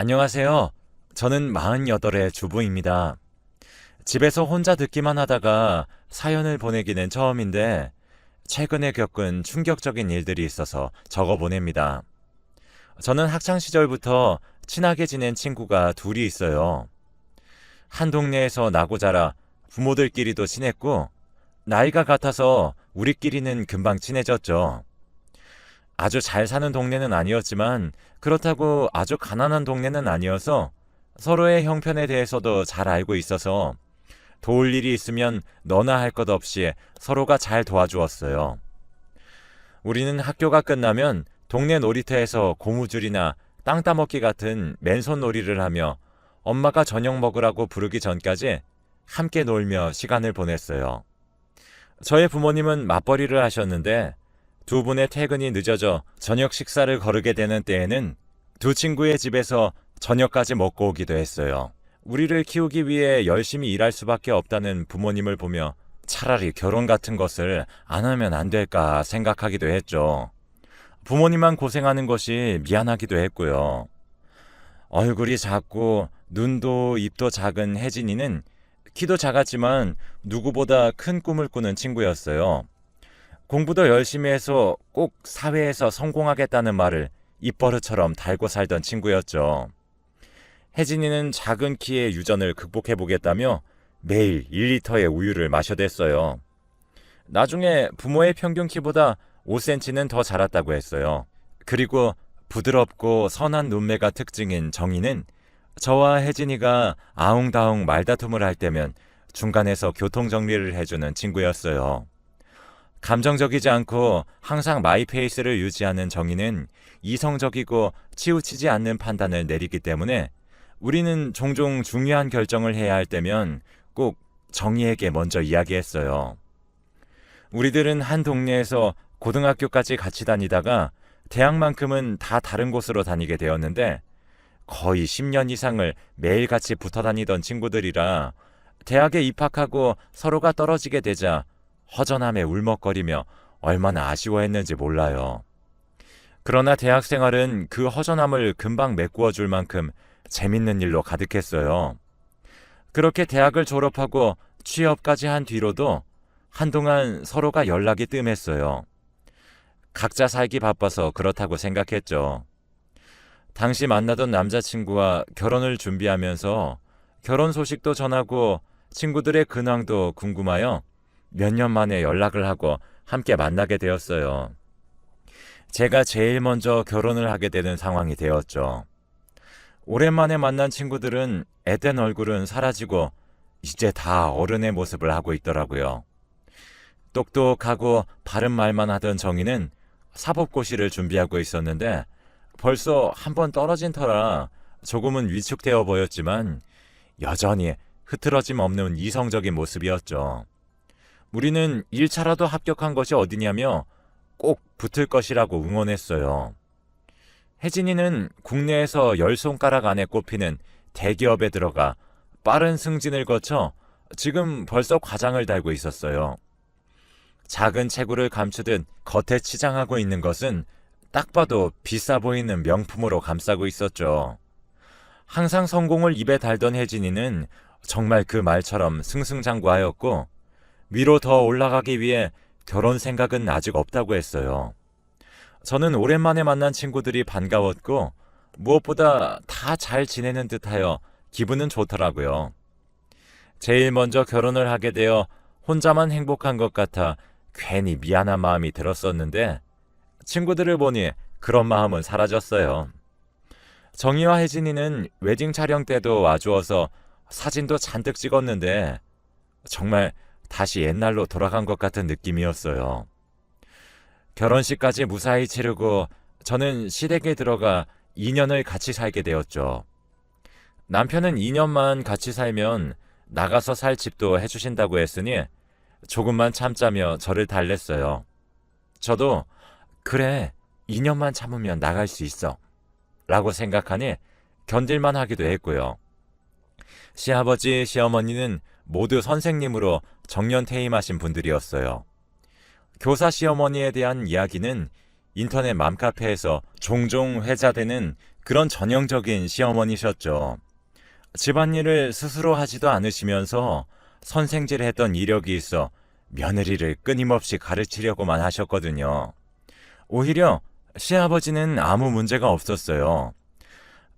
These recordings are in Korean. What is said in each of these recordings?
안녕하세요. 저는 48의 주부입니다. 집에서 혼자 듣기만 하다가 사연을 보내기는 처음인데 최근에 겪은 충격적인 일들이 있어서 적어 보냅니다. 저는 학창 시절부터 친하게 지낸 친구가 둘이 있어요. 한 동네에서 나고 자라 부모들끼리도 친했고 나이가 같아서 우리끼리는 금방 친해졌죠. 아주 잘 사는 동네는 아니었지만 그렇다고 아주 가난한 동네는 아니어서 서로의 형편에 대해서도 잘 알고 있어서 도울 일이 있으면 너나 할 것 없이 서로가 잘 도와주었어요. 우리는 학교가 끝나면 동네 놀이터에서 고무줄이나 땅 따먹기 같은 맨손 놀이를 하며 엄마가 저녁 먹으라고 부르기 전까지 함께 놀며 시간을 보냈어요. 저의 부모님은 맞벌이를 하셨는데 두 분의 퇴근이 늦어져 저녁 식사를 거르게 되는 때에는 두 친구의 집에서 저녁까지 먹고 오기도 했어요. 우리를 키우기 위해 열심히 일할 수밖에 없다는 부모님을 보며 차라리 결혼 같은 것을 안 하면 안 될까 생각하기도 했죠. 부모님만 고생하는 것이 미안하기도 했고요. 얼굴이 작고 눈도 입도 작은 혜진이는 키도 작았지만 누구보다 큰 꿈을 꾸는 친구였어요. 공부도 열심히 해서 꼭 사회에서 성공하겠다는 말을 입버릇처럼 달고 살던 친구였죠. 혜진이는 작은 키의 유전을 극복해보겠다며 매일 1리터의 우유를 마셔댔어요. 나중에 부모의 평균 키보다 5cm는 더 자랐다고 했어요. 그리고 부드럽고 선한 눈매가 특징인 정희는 저와 혜진이가 아웅다웅 말다툼을 할 때면 중간에서 교통정리를 해주는 친구였어요. 감정적이지 않고 항상 마이페이스를 유지하는 정의는 이성적이고 치우치지 않는 판단을 내리기 때문에 우리는 종종 중요한 결정을 해야 할 때면 꼭 정의에게 먼저 이야기했어요. 우리들은 한 동네에서 고등학교까지 같이 다니다가 대학만큼은 다 다른 곳으로 다니게 되었는데 거의 10년 이상을 매일 같이 붙어 다니던 친구들이라 대학에 입학하고 서로가 떨어지게 되자 허전함에 울먹거리며 얼마나 아쉬워했는지 몰라요. 그러나 대학 생활은 그 허전함을 금방 메꾸어 줄 만큼 재밌는 일로 가득했어요. 그렇게 대학을 졸업하고 취업까지 한 뒤로도 한동안 서로가 연락이 뜸했어요. 각자 살기 바빠서 그렇다고 생각했죠. 당시 만나던 남자친구와 결혼을 준비하면서 결혼 소식도 전하고 친구들의 근황도 궁금하여 몇 년 만에 연락을 하고 함께 만나게 되었어요. 제가 제일 먼저 결혼을 하게 되는 상황이 되었죠. 오랜만에 만난 친구들은 앳된 얼굴은 사라지고 이제 다 어른의 모습을 하고 있더라고요. 똑똑하고 바른 말만 하던 정희는 사법고시를 준비하고 있었는데 벌써 한 번 떨어진 터라 조금은 위축되어 보였지만 여전히 흐트러짐 없는 이성적인 모습이었죠. 우리는 1차라도 합격한 것이 어디냐며 꼭 붙을 것이라고 응원했어요. 혜진이는 국내에서 10손가락 안에 꼽히는 대기업에 들어가 빠른 승진을 거쳐 지금 벌써 과장을 달고 있었어요. 작은 체구를 감추듯 겉에 치장하고 있는 것은 딱 봐도 비싸 보이는 명품으로 감싸고 있었죠. 항상 성공을 입에 달던 혜진이는 정말 그 말처럼 승승장구하였고 위로 더 올라가기 위해 결혼 생각은 아직 없다고 했어요. 저는 오랜만에 만난 친구들이 반가웠고 무엇보다 다 잘 지내는 듯하여 기분은 좋더라고요. 제일 먼저 결혼을 하게 되어 혼자만 행복한 것 같아 괜히 미안한 마음이 들었었는데 친구들을 보니 그런 마음은 사라졌어요. 정희와 혜진이는 웨딩 촬영 때도 와주어서 사진도 잔뜩 찍었는데 정말 다시 옛날로 돌아간 것 같은 느낌이었어요. 결혼식까지 무사히 치르고 저는 시댁에 들어가 2년을 같이 살게 되었죠. 남편은 2년만 같이 살면 나가서 살 집도 해주신다고 했으니 조금만 참자며 저를 달랬어요. 저도 그래 2년만 참으면 나갈 수 있어 라고 생각하니 견딜만 하기도 했고요. 시아버지, 시어머니는 모두 선생님으로 정년퇴임하신 분들이었어요. 교사 시어머니에 대한 이야기는 인터넷 맘카페에서 종종 회자되는 그런 전형적인 시어머니셨죠. 집안일을 스스로 하지도 않으시면서 선생질을 했던 이력이 있어 며느리를 끊임없이 가르치려고만 하셨거든요. 오히려 시아버지는 아무 문제가 없었어요.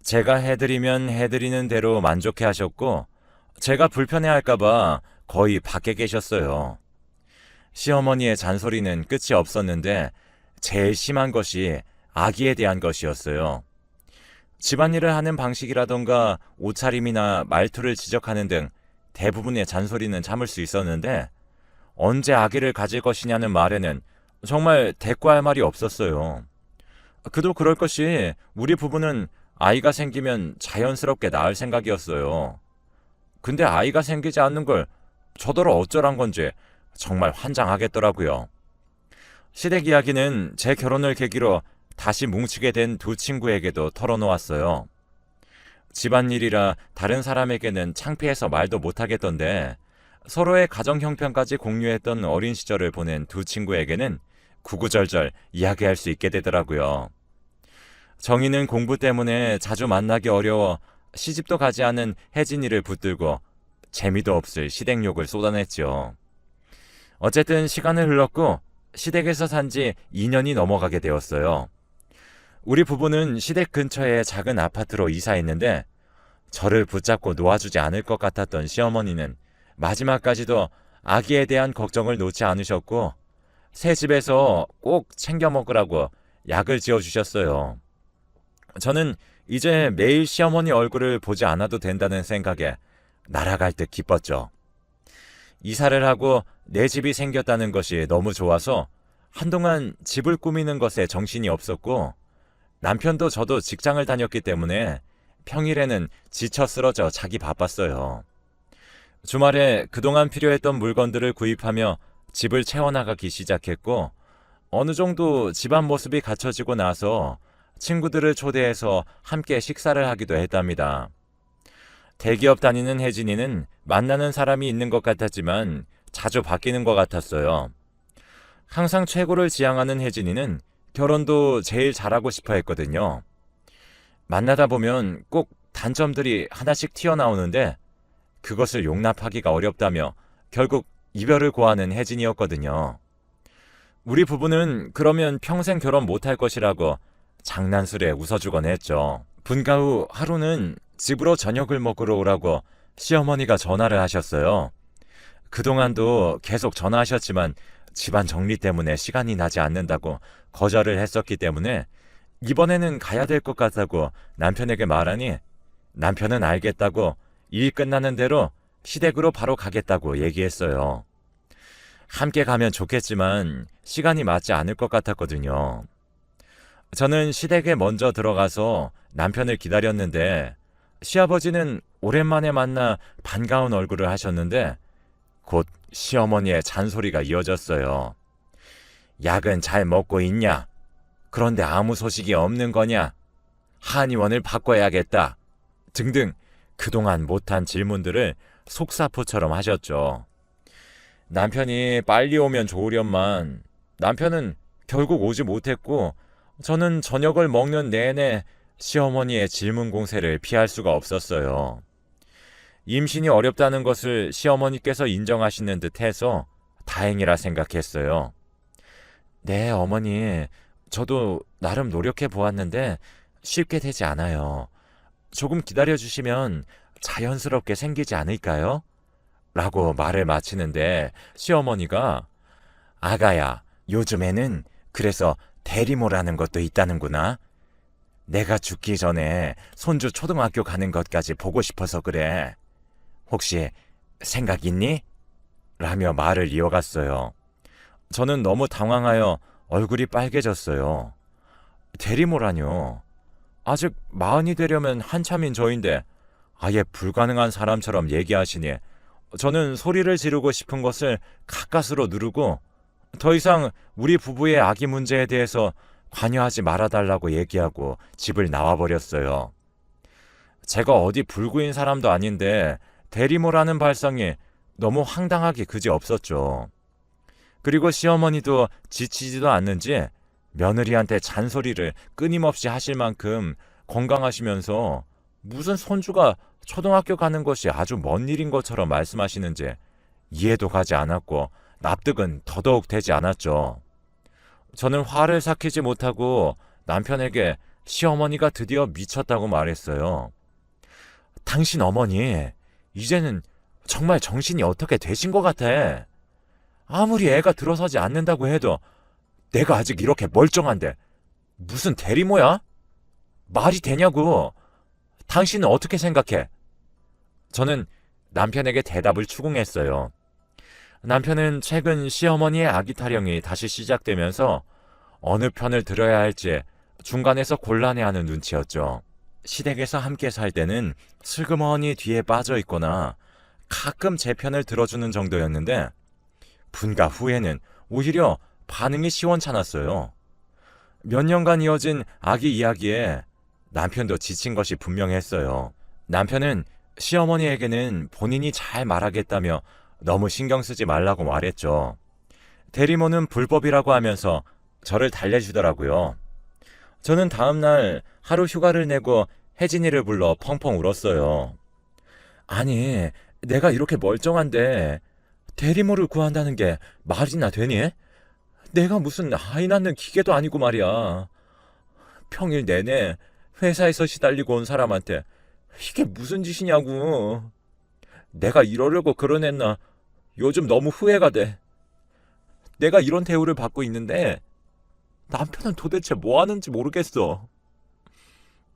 제가 해드리면 해드리는 대로 만족해 하셨고, 제가 불편해할까봐 거의 밖에 계셨어요. 시어머니의 잔소리는 끝이 없었는데, 제일 심한 것이 아기에 대한 것이었어요. 집안일을 하는 방식이라던가 옷차림이나 말투를 지적하는 등 대부분의 잔소리는 참을 수 있었는데, 언제 아기를 가질 것이냐는 말에는 정말 대꾸할 말이 없었어요. 그도 그럴 것이 우리 부부는 아이가 생기면 자연스럽게 낳을 생각이었어요. 근데 아이가 생기지 않는 걸 저더러 어쩌란 건지 정말 환장하겠더라고요. 시댁 이야기는 제 결혼을 계기로 다시 뭉치게 된 두 친구에게도 털어놓았어요. 집안일이라 다른 사람에게는 창피해서 말도 못하겠던데, 서로의 가정 형편까지 공유했던 어린 시절을 보낸 두 친구에게는 구구절절 이야기할 수 있게 되더라고요. 정희는 공부 때문에 자주 만나기 어려워 시집도 가지 않은 혜진이를 붙들고 재미도 없을 시댁욕을 쏟아냈죠. 어쨌든 시간은 흘렀고 시댁에서 산 지 2년이 넘어가게 되었어요. 우리 부부는 시댁 근처에 작은 아파트로 이사했는데, 저를 붙잡고 놓아주지 않을 것 같았던 시어머니는 마지막까지도 아기에 대한 걱정을 놓지 않으셨고, 새 집에서 꼭 챙겨 먹으라고 약을 지어주셨어요. 저는 이제 매일 시어머니 얼굴을 보지 않아도 된다는 생각에 날아갈 듯 기뻤죠. 이사를 하고 내 집이 생겼다는 것이 너무 좋아서 한동안 집을 꾸미는 것에 정신이 없었고, 남편도 저도 직장을 다녔기 때문에 평일에는 지쳐 쓰러져 자기 바빴어요. 주말에 그동안 필요했던 물건들을 구입하며 집을 채워나가기 시작했고, 어느 정도 집안 모습이 갖춰지고 나서 친구들을 초대해서 함께 식사를 하기도 했답니다. 대기업 다니는 혜진이는 만나는 사람이 있는 것 같았지만 자주 바뀌는 것 같았어요. 항상 최고를 지향하는 혜진이는 결혼도 제일 잘하고 싶어 했거든요. 만나다 보면 꼭 단점들이 하나씩 튀어나오는데 그것을 용납하기가 어렵다며 결국 이별을 고하는 혜진이었거든요. 우리 부부는 그러면 평생 결혼 못할 것이라고 장난스레 웃어주곤 했죠. 분가 후 하루는 집으로 저녁을 먹으러 오라고 시어머니가 전화를 하셨어요. 그동안도 계속 전화하셨지만 집안 정리 때문에 시간이 나지 않는다고 거절을 했었기 때문에 이번에는 가야 될 것 같다고 남편에게 말하니, 남편은 알겠다고 일 끝나는 대로 시댁으로 바로 가겠다고 얘기했어요. 함께 가면 좋겠지만 시간이 맞지 않을 것 같았거든요. 저는 시댁에 먼저 들어가서 남편을 기다렸는데, 시아버지는 오랜만에 만나 반가운 얼굴을 하셨는데 곧 시어머니의 잔소리가 이어졌어요. 약은 잘 먹고 있냐? 그런데 아무 소식이 없는 거냐? 한의원을 바꿔야겠다. 등등 그동안 못한 질문들을 속사포처럼 하셨죠. 남편이 빨리 오면 좋으련만 남편은 결국 오지 못했고, 저는 저녁을 먹는 내내 시어머니의 질문 공세를 피할 수가 없었어요. 임신이 어렵다는 것을 시어머니께서 인정하시는 듯 해서 다행이라 생각했어요. 네, 어머니. 저도 나름 노력해 보았는데 쉽게 되지 않아요. 조금 기다려주시면 자연스럽게 생기지 않을까요? 라고 말을 마치는데 시어머니가, 아가야, 요즘에는 그래서 대리모라는 것도 있다는구나. 내가 죽기 전에 손주 초등학교 가는 것까지 보고 싶어서 그래. 혹시 생각 있니? 라며 말을 이어갔어요. 저는 너무 당황하여 얼굴이 빨개졌어요. 대리모라뇨. 아직 마흔이 되려면 한참인 저인데 아예 불가능한 사람처럼 얘기하시니 저는 소리를 지르고 싶은 것을 가까스로 누르고 더 이상 우리 부부의 아기 문제에 대해서 관여하지 말아달라고 얘기하고 집을 나와버렸어요. 제가 어디 불구인 사람도 아닌데 대리모라는 발상이 너무 황당하기 그지없었죠. 그리고 시어머니도 지치지도 않는지 며느리한테 잔소리를 끊임없이 하실 만큼 건강하시면서 무슨 손주가 초등학교 가는 것이 아주 먼 일인 것처럼 말씀하시는지 이해도 가지 않았고 납득은 더더욱 되지 않았죠. 저는 화를 삭히지 못하고 남편에게 시어머니가 드디어 미쳤다고 말했어요. 당신 어머니, 이제는 정말 정신이 어떻게 되신 것 같아. 아무리 애가 들어서지 않는다고 해도 내가 아직 이렇게 멀쩡한데 무슨 대리모야? 말이 되냐고. 당신은 어떻게 생각해? 저는 남편에게 대답을 추궁했어요. 남편은 최근 시어머니의 아기 타령이 다시 시작되면서 어느 편을 들어야 할지 중간에서 곤란해하는 눈치였죠. 시댁에서 함께 살 때는 슬그머니 뒤에 빠져 있거나 가끔 제 편을 들어주는 정도였는데 분가 후에는 오히려 반응이 시원찮았어요. 몇 년간 이어진 아기 이야기에 남편도 지친 것이 분명했어요. 남편은 시어머니에게는 본인이 잘 말하겠다며 너무 신경 쓰지 말라고 말했죠. 대리모는 불법이라고 하면서 저를 달래주더라고요. 저는 다음날 하루 휴가를 내고 혜진이를 불러 펑펑 울었어요. 아니, 내가 이렇게 멀쩡한데 대리모를 구한다는 게 말이나 되니? 내가 무슨 아이 낳는 기계도 아니고 말이야. 평일 내내 회사에서 시달리고 온 사람한테 이게 무슨 짓이냐고. 내가 이러려고 그러냈나 요즘 너무 후회가 돼. 내가 이런 대우를 받고 있는데 남편은 도대체 뭐 하는지 모르겠어.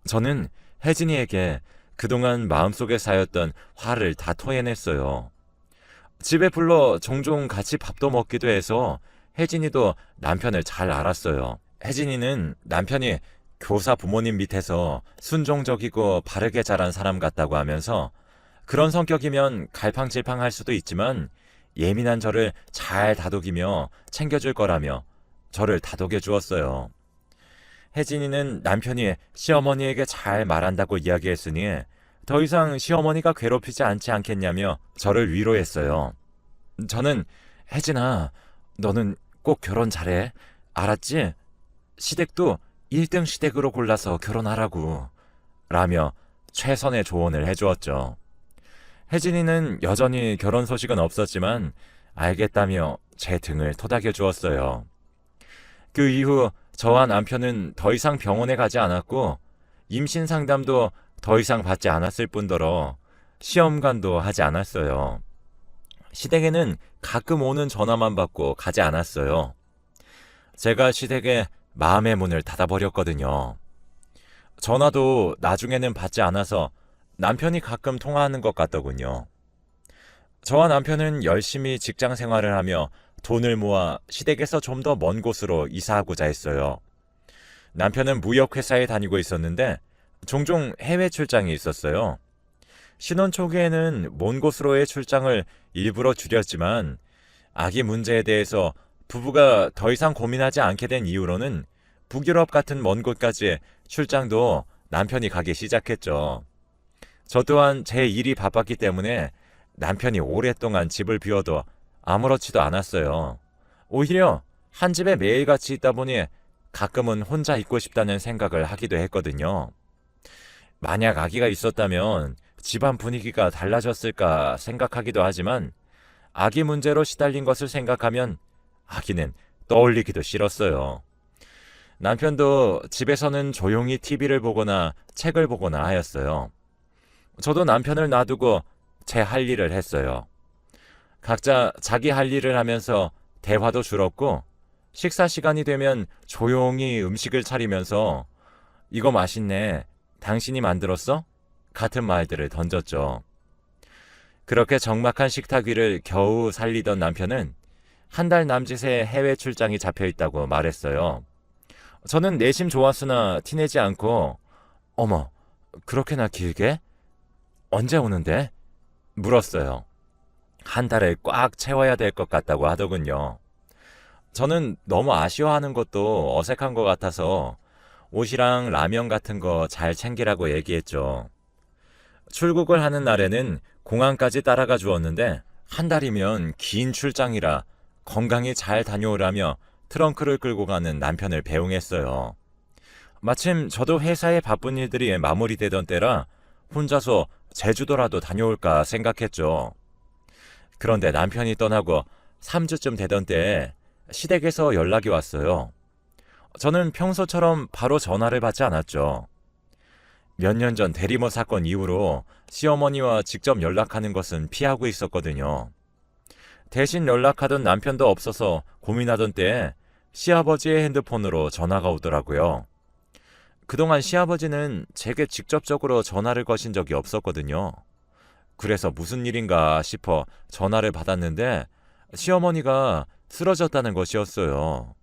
저는 혜진이에게 그동안 마음속에 쌓였던 화를 다 토해냈어요. 집에 불러 종종 같이 밥도 먹기도 해서 혜진이도 남편을 잘 알았어요. 혜진이는 남편이 교사 부모님 밑에서 순종적이고 바르게 자란 사람 같다고 하면서 그런 성격이면 갈팡질팡할 수도 있지만 예민한 저를 잘 다독이며 챙겨줄 거라며 저를 다독여 주었어요. 혜진이는 남편이 시어머니에게 잘 말한다고 이야기했으니 더 이상 시어머니가 괴롭히지 않지 않겠냐며 저를 위로했어요. 저는 혜진아, 너는 꼭 결혼 잘해. 알았지? 시댁도 1등 시댁으로 골라서 결혼하라고. 라며 최선의 조언을 해주었죠. 혜진이는 여전히 결혼 소식은 없었지만 알겠다며 제 등을 토닥여 주었어요. 그 이후 저와 남편은 더 이상 병원에 가지 않았고 임신 상담도 더 이상 받지 않았을 뿐더러 시험관도 하지 않았어요. 시댁에는 가끔 오는 전화만 받고 가지 않았어요. 제가 시댁에 마음의 문을 닫아버렸거든요. 전화도 나중에는 받지 않아서 남편이 가끔 통화하는 것 같더군요. 저와 남편은 열심히 직장 생활을 하며 돈을 모아 시댁에서 좀 더 먼 곳으로 이사하고자 했어요. 남편은 무역회사에 다니고 있었는데 종종 해외 출장이 있었어요. 신혼 초기에는 먼 곳으로의 출장을 일부러 줄였지만 아기 문제에 대해서 부부가 더 이상 고민하지 않게 된 이후로는 북유럽 같은 먼 곳까지 출장도 남편이 가기 시작했죠. 저 또한 제 일이 바빴기 때문에 남편이 오랫동안 집을 비워도 아무렇지도 않았어요. 오히려 한 집에 매일같이 있다 보니 가끔은 혼자 있고 싶다는 생각을 하기도 했거든요. 만약 아기가 있었다면 집안 분위기가 달라졌을까 생각하기도 하지만 아기 문제로 시달린 것을 생각하면 아기는 떠올리기도 싫었어요. 남편도 집에서는 조용히 TV를 보거나 책을 보거나 하였어요. 저도 남편을 놔두고 제 할 일을 했어요. 각자 자기 할 일을 하면서 대화도 줄었고 식사 시간이 되면 조용히 음식을 차리면서 이거 맛있네. 당신이 만들었어? 같은 말들을 던졌죠. 그렇게 적막한 식탁 위를 겨우 살리던 남편은 한 달 남짓의 해외 출장이 잡혀있다고 말했어요. 저는 내심 좋았으나 티내지 않고 어머, 그렇게나 길게? 언제 오는데? 물었어요. 한 달을 꽉 채워야 될 것 같다고 하더군요. 저는 너무 아쉬워하는 것도 어색한 것 같아서 옷이랑 라면 같은 거 잘 챙기라고 얘기했죠. 출국을 하는 날에는 공항까지 따라가 주었는데 한 달이면 긴 출장이라 건강히 잘 다녀오라며 트렁크를 끌고 가는 남편을 배웅했어요. 마침 저도 회사의 바쁜 일들이 마무리되던 때라 혼자서 제주도라도 다녀올까 생각했죠. 그런데 남편이 떠나고 3주쯤 되던 때에 시댁에서 연락이 왔어요. 저는 평소처럼 바로 전화를 받지 않았죠. 몇 년 전 대리모 사건 이후로 시어머니와 직접 연락하는 것은 피하고 있었거든요. 대신 연락하던 남편도 없어서 고민하던 때에 시아버지의 핸드폰으로 전화가 오더라고요. 그동안 시아버지는 제게 직접적으로 전화를 거신 적이 없었거든요. 그래서 무슨 일인가 싶어 전화를 받았는데 시어머니가 쓰러졌다는 것이었어요.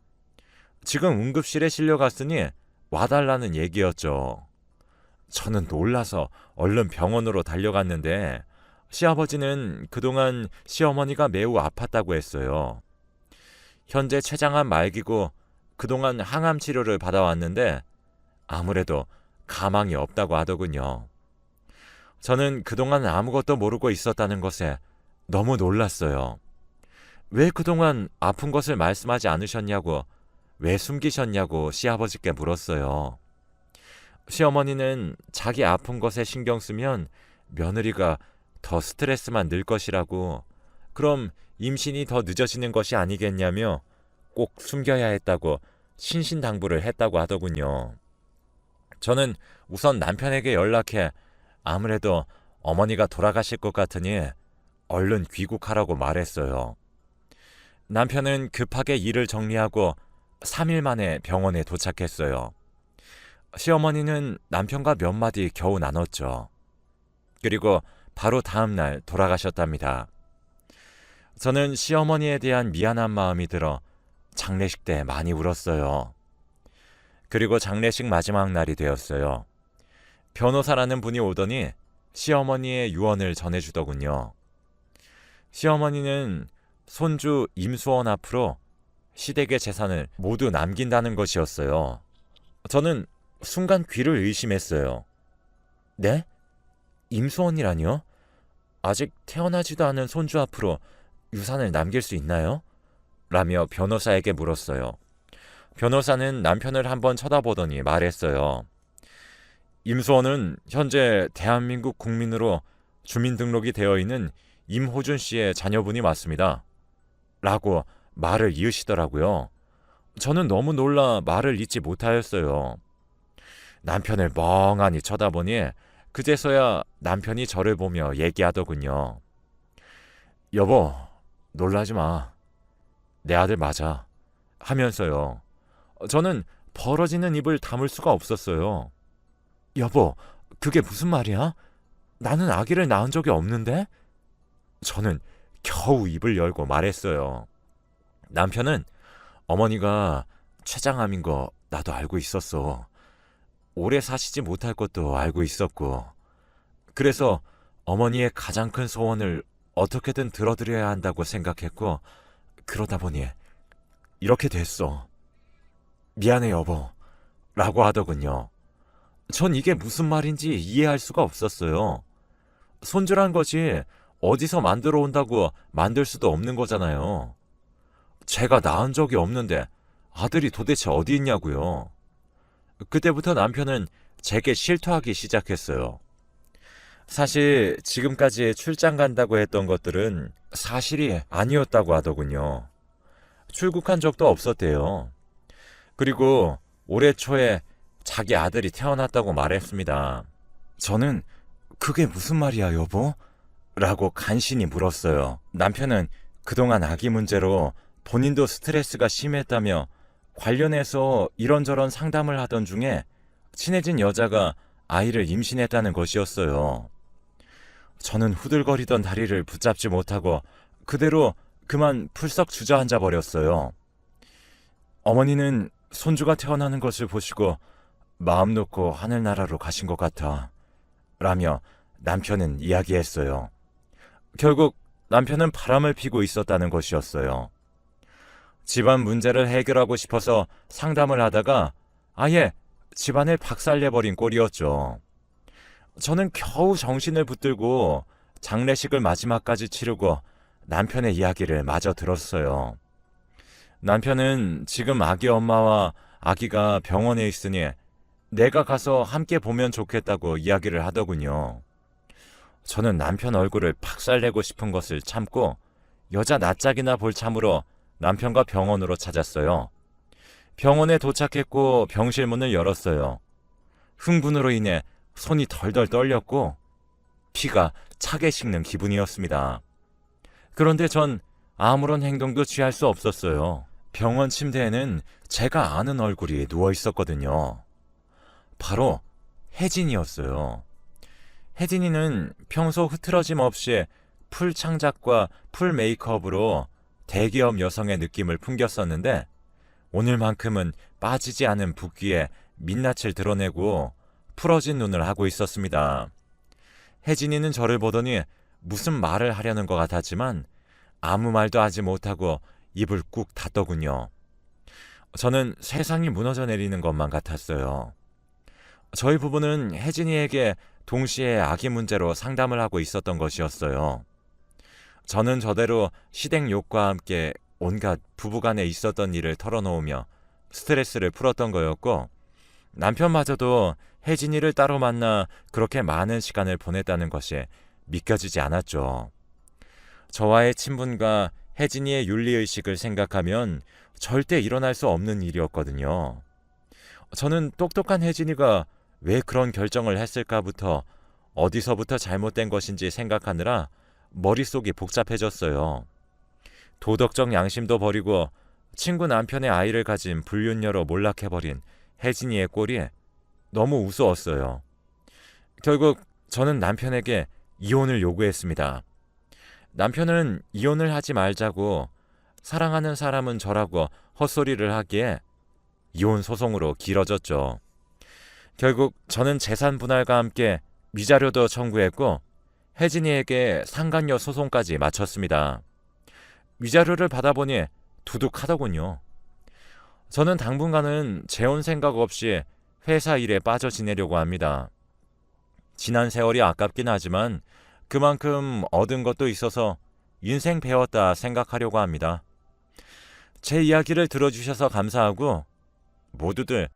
지금 응급실에 실려갔으니 와달라는 얘기였죠. 저는 놀라서 얼른 병원으로 달려갔는데 시아버지는 그동안 시어머니가 매우 아팠다고 했어요. 현재 췌장암 말기고 그동안 항암 치료를 받아왔는데 아무래도 가망이 없다고 하더군요. 저는 그동안 아무것도 모르고 있었다는 것에 너무 놀랐어요. 왜 그동안 아픈 것을 말씀하지 않으셨냐고, 왜 숨기셨냐고 시아버지께 물었어요. 시어머니는 자기 아픈 것에 신경 쓰면 며느리가 더 스트레스만 늘 것이라고, 그럼 임신이 더 늦어지는 것이 아니겠냐며 꼭 숨겨야 했다고 신신당부를 했다고 하더군요. 저는 우선 남편에게 연락해 아무래도 어머니가 돌아가실 것 같으니 얼른 귀국하라고 말했어요. 남편은 급하게 일을 정리하고 3일 만에 병원에 도착했어요. 시어머니는 남편과 몇 마디 겨우 나눴죠. 그리고 바로 다음 날 돌아가셨답니다. 저는 시어머니에 대한 미안한 마음이 들어 장례식 때 많이 울었어요. 그리고 장례식 마지막 날이 되었어요. 변호사라는 분이 오더니 시어머니의 유언을 전해주더군요. 시어머니는 손주 임수원 앞으로 시댁의 재산을 모두 남긴다는 것이었어요. 저는 순간 귀를 의심했어요. 네? 임수원이라니요? 아직 태어나지도 않은 손주 앞으로 유산을 남길 수 있나요? 라며 변호사에게 물었어요. 변호사는 남편을 한번 쳐다보더니 말했어요. 임수원은 현재 대한민국 국민으로 주민등록이 되어 있는 임호준 씨의 자녀분이 맞습니다. 라고 말을 이으시더라고요. 저는 너무 놀라 말을 잇지 못하였어요. 남편을 멍하니 쳐다보니 그제서야 남편이 저를 보며 얘기하더군요. 여보, 놀라지 마. 내 아들 맞아. 하면서요. 저는 벌어지는 입을 다물 수가 없었어요. 여보, 그게 무슨 말이야? 나는 아기를 낳은 적이 없는데? 저는 겨우 입을 열고 말했어요. 남편은 어머니가 췌장암인 거 나도 알고 있었어. 오래 사시지 못할 것도 알고 있었고. 그래서 어머니의 가장 큰 소원을 어떻게든 들어드려야 한다고 생각했고, 그러다 보니 이렇게 됐어. 미안해 여보. 라고 하더군요. 전 이게 무슨 말인지 이해할 수가 없었어요. 손주란 것이 어디서 만들어 온다고 만들 수도 없는 거잖아요. 제가 낳은 적이 없는데 아들이 도대체 어디 있냐고요. 그때부터 남편은 제게 실토하기 시작했어요. 사실 지금까지 출장 간다고 했던 것들은 사실이 아니었다고 하더군요. 출국한 적도 없었대요. 그리고 올해 초에 자기 아들이 태어났다고 말했습니다. 저는 그게 무슨 말이야 여보? 라고 간신히 물었어요. 남편은 그동안 아기 문제로 본인도 스트레스가 심했다며 관련해서 이런저런 상담을 하던 중에 친해진 여자가 아이를 임신했다는 것이었어요. 저는 후들거리던 다리를 붙잡지 못하고 그대로 그만 풀썩 주저앉아 버렸어요. 어머니는 손주가 태어나는 것을 보시고 마음 놓고 하늘나라로 가신 것 같아 라며 남편은 이야기했어요. 결국 남편은 바람을 피고 있었다는 것이었어요. 집안 문제를 해결하고 싶어서 상담을 하다가 아예 집안을 박살내버린 꼴이었죠. 저는 겨우 정신을 붙들고 장례식을 마지막까지 치르고 남편의 이야기를 마저 들었어요. 남편은 지금 아기 엄마와 아기가 병원에 있으니 내가 가서 함께 보면 좋겠다고 이야기를 하더군요. 저는 남편 얼굴을 박살내고 싶은 것을 참고 여자 낯짝이나 볼 참으로 남편과 병원으로 찾았어요. 병원에 도착했고 병실 문을 열었어요. 흥분으로 인해 손이 덜덜 떨렸고 피가 차게 식는 기분이었습니다. 그런데 전 아무런 행동도 취할 수 없었어요. 병원 침대에는 제가 아는 얼굴이 누워 있었거든요. 바로 혜진이었어요. 혜진이는 평소 흐트러짐 없이 풀 창작과 풀 메이크업으로 대기업 여성의 느낌을 풍겼었는데 오늘만큼은 빠지지 않은 붓기에 민낯을 드러내고 풀어진 눈을 하고 있었습니다. 혜진이는 저를 보더니 무슨 말을 하려는 것 같았지만 아무 말도 하지 못하고 입을 꾹 닫더군요. 저는 세상이 무너져 내리는 것만 같았어요. 저희 부부는 혜진이에게 동시에 아기 문제로 상담을 하고 있었던 것이었어요. 저는 저대로 시댁욕과 함께 온갖 부부간에 있었던 일을 털어놓으며 스트레스를 풀었던 거였고 남편마저도 혜진이를 따로 만나 그렇게 많은 시간을 보냈다는 것이 믿겨지지 않았죠. 저와의 친분과 혜진이의 윤리의식을 생각하면 절대 일어날 수 없는 일이었거든요. 저는 똑똑한 혜진이가 왜 그런 결정을 했을까부터 어디서부터 잘못된 것인지 생각하느라 머릿속이 복잡해졌어요. 도덕적 양심도 버리고 친구 남편의 아이를 가진 불륜녀로 몰락해버린 혜진이의 꼴이 너무 우스웠어요. 결국 저는 남편에게 이혼을 요구했습니다. 남편은 이혼을 하지 말자고 사랑하는 사람은 저라고 헛소리를 하기에 이혼 소송으로 길어졌죠. 결국 저는 재산 분할과 함께 위자료도 청구했고 혜진이에게 상간녀 소송까지 마쳤습니다. 위자료를 받아보니 두둑하더군요. 저는 당분간은 재혼 생각 없이 회사 일에 빠져 지내려고 합니다. 지난 세월이 아깝긴 하지만 그만큼 얻은 것도 있어서 인생 배웠다 생각하려고 합니다. 제 이야기를 들어주셔서 감사하고 모두들